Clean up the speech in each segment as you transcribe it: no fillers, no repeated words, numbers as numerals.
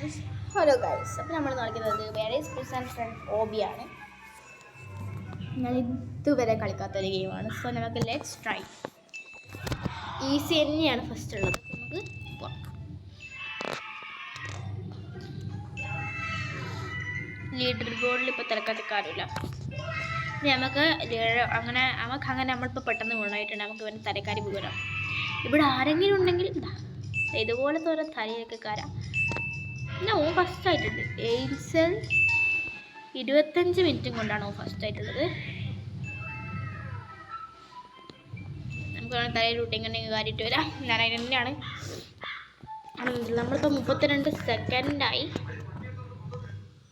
Hello guys, അപ്പോൾ നമ്മൾ കളിക്കുന്നത് വേറീസ് പ്രിസൻറ്റ് ഫ്രണ്ട് ഓബിയാണ്. ഞാൻ ഇതുവരെ കളിക്കാത്തൊരു ഗെയിമാണ്. സോ നമുക്ക് ലെറ്റ്സ് ട്രൈ. ഈസി തന്നെയാണ് ഫസ്റ്റ് ഉള്ളത്. നമുക്ക് പോവാം. ലീഡർ ബോർഡിൽ ഇപ്പോൾ തിരക്കത്തിക്കാറില്ല. നമുക്ക് അങ്ങനെ നമ്മളിപ്പോൾ പെട്ടെന്ന് ഗുണമായിട്ടുണ്ട്. നമുക്ക് ഇവന് തരക്കാരി പോകണം. ഇവിടെ ആരെങ്കിലും ഉണ്ടെങ്കിൽ ഇതുപോലത്തെ ഓരോ തലയൊക്കെ കാരാം. ഓൻ ഫസ്റ്റ് ആയിട്ടുണ്ട്. എയിംസൽ 25 മിനിറ്റും കൊണ്ടാണ് ഓൻ ഫസ്റ്റ് ആയിട്ടുള്ളത്. നമുക്ക് തലയിൽ ഇങ്ങനെ കാര്യമായിട്ട് വരാം. ഞാൻ അതിന് തന്നെയാണ്. നമ്മളിപ്പോൾ 32 സെക്കൻഡായി.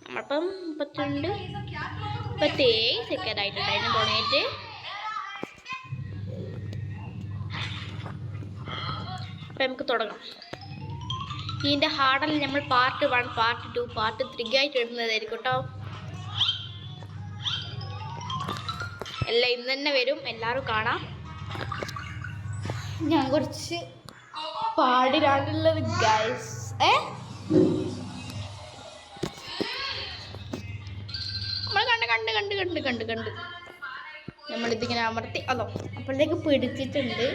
നമ്മളിപ്പം 27 സെക്കൻഡ് ആയിട്ടുണ്ട് അതിന് തുടങ്ങിയിട്ട്. അപ്പം നമുക്ക് തുടങ്ങാം. ഇതിൻ്റെ ഹാർഡിൽ നമ്മൾ പാർട്ട് 1, പാർട്ട് 2, പാർട്ട് 3 ആയിട്ട് ഇടുന്നതായിരിക്കും കേട്ടോ. എല്ലാം ഇന്ന് തന്നെ വരും, എല്ലാവരും കാണാം. ഞാൻ കുറച്ച് പാടിലാണുള്ളത് ഗൈസ്. നമ്മൾ കണ്ട് നമ്മളിതിങ്ങനെ അമർത്തി അതോ അപ്പോഴത്തേക്ക് പിടിച്ചിട്ടുണ്ട്.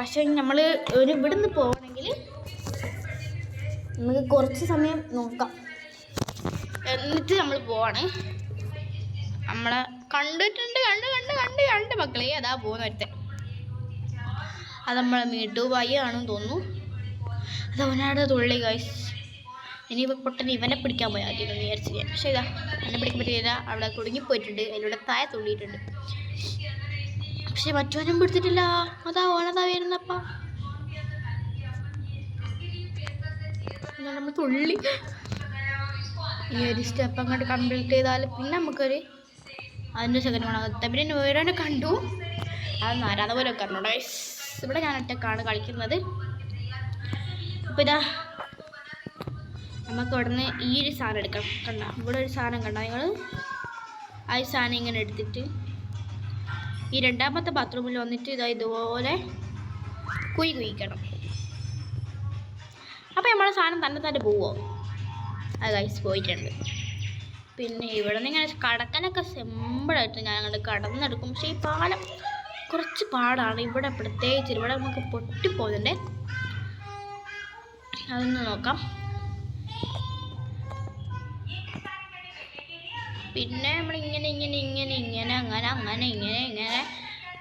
പക്ഷെ നമ്മൾ ഇവിടുന്ന് പോകണമെങ്കിൽ നമുക്ക് കുറച്ച് സമയം നോക്കാം. എന്നിട്ട് നമ്മൾ പോവാണ്. നമ്മളെ കണ്ടിട്ടുണ്ട്. കണ്ട് മക്കളെ അതാ പോകുന്ന ഒരുത്തൻ. അത് നമ്മളെ മീട്ടുബായി ആണെന്ന് തോന്നുന്നു. അത് അവനാടെ തുള്ളി ഗൈസ്. ഇനിയിപ്പോൾ പൊട്ടന് ഇവനെ പിടിക്കാൻ പോയാൽ മതി എന്ന് വിചാരിച്ചു ഞാൻ. പക്ഷേ ഇതാ എന്നെ പിടിക്കാൻ പറ്റിയില്ല. അവിടെ കുടുങ്ങിപ്പോയിട്ടുണ്ട്. അതിലൂടെ താഴെ തുള്ളിയിട്ടുണ്ട്. പക്ഷെ മറ്റവനും പിടിച്ചിട്ടില്ല. അതാ ഓനതാ വരുന്നപ്പം. നമ്മൾ തുള്ളി ഈ ഒരു സ്റ്റെപ്പ് അങ്ങോട്ട് കംപ്ലീറ്റ് ചെയ്താൽ പിന്നെ നമുക്കൊരു 5 സെക്കൻഡ് വേണം. പിന്നെ ഓരോന്നെ കണ്ടു. അത് നാരാധ പോലെ വെക്കാറുണ്ട്. ഇവിടെ ഞാൻ ഒറ്റക്കാണ് കളിക്കുന്നത്. അപ്പോൾ ഇതാ നമുക്ക് ഇവിടെ നിന്ന് ഈ ഒരു സാധനം എടുക്കാം. കണ്ട ഇവിടെ ഒരു സാധനം കണ്ട നിങ്ങൾ. ആ സാധനം ഇങ്ങനെ എടുത്തിട്ട് ഈ രണ്ടാമത്തെ ബാത്റൂമിൽ വന്നിട്ട് ഇതുപോലെ കുഴിക്കണം. അപ്പോൾ നമ്മളെ സാധനം തന്നെ പോവോ? അത് ഗൈസ് പോയിട്ടുണ്ട്. പിന്നെ ഇവിടെ നിന്ന് ഇങ്ങനെ കടക്കാനൊക്കെ സിമ്പിളായിട്ട് ഞാൻ അങ്ങോട്ട് കടന്നെടുക്കും. പക്ഷേ ഈ പാലം കുറച്ച് പാടാണ്. ഇവിടെ പ്രത്യേകിച്ച് ഇവിടെ നമുക്ക് പൊട്ടിപ്പോകുന്നുണ്ട്. അതൊന്ന് നോക്കാം. പിന്നെ നമ്മൾ ഇങ്ങനെ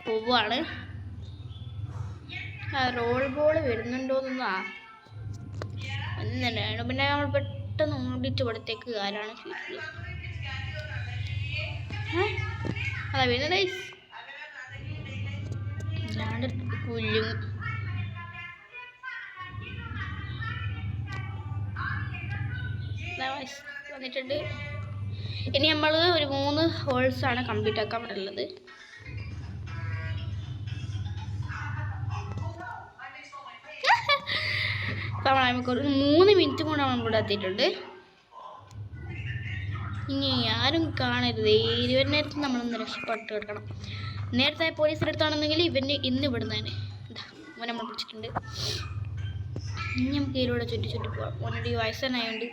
പോവുകയാണ്. റോൾ ബോൾ വരുന്നുണ്ടോന്നാ ഒന്നല്ലാണ്. പിന്നെ നമ്മൾ പെട്ടെന്ന് ഓടിയിട്ട് ഇവിടത്തേക്ക് കാലാണ് ഫീൽ. അതാ വരുന്നത് ഞാണ്ട് പുല്ലും. വന്നിട്ടുണ്ട്. ഇനി നമ്മൾ ഒരു 3 ഹോൾസാണ് കംപ്ലീറ്റ് ആക്കാൻ പറ്റുള്ളത്. അപ്പോൾ നമുക്കൊരു 3 മിനിറ്റ് കൊണ്ട് നമ്മൾ ഇവിടെ എത്തിയിട്ടുണ്ട്. ഇനി ആരും കാണരുത്. 20 നേരത്തെ നമ്മളൊന്ന് രക്ഷപ്പെട്ട് കിടക്കണം. നേരത്തെ പോലീസിൻ്റെ അടുത്താണെന്നെങ്കിൽ ഇന്ന് ഇവിടുന്നതാണ്. ഇവൻ നമ്മൾ പിടിച്ചിട്ടുണ്ട്. ഇനി നമുക്ക് ഇതിലൂടെ ചുറ്റി പോകാം. ഓനൊരു വയസ്സനായതുകൊണ്ട്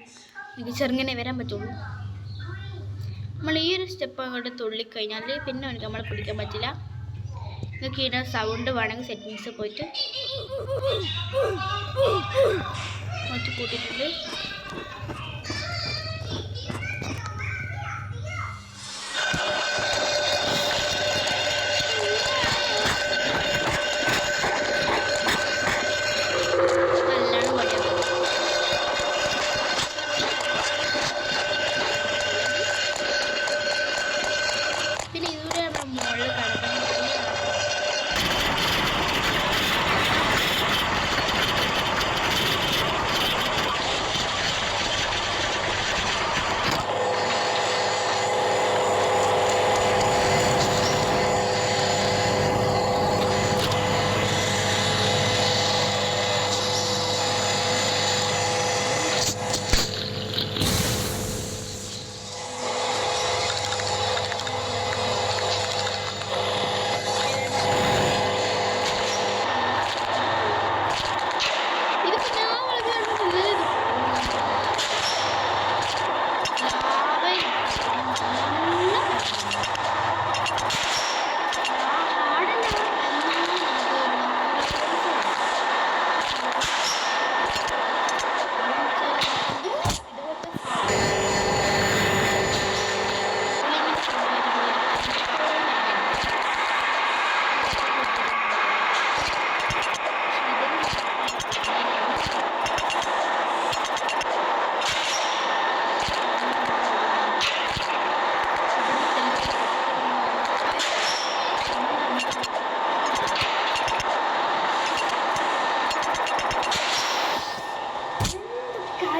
എനിക്ക് ചെറുങ്ങനെ വരാൻ പറ്റുള്ളൂ. നമ്മൾ ഈ ഒരു സ്റ്റെപ്പ് അങ്ങോട്ട് തുള്ളിക്കഴിഞ്ഞാൽ പിന്നെ എനിക്ക് നമ്മളെ പിടിക്കാൻ പറ്റില്ല. നിങ്ങൾക്ക് ഇതിൻ്റെ സൗണ്ട് വേണമെങ്കിൽ സെറ്റിങ്സ് പോയിട്ട് കൂട്ടിയിട്ടുണ്ട്. പിന്നെ ഇതുവരെ നമ്മൾ മുകളിൽ കടക്കാൻ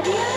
മതിയാ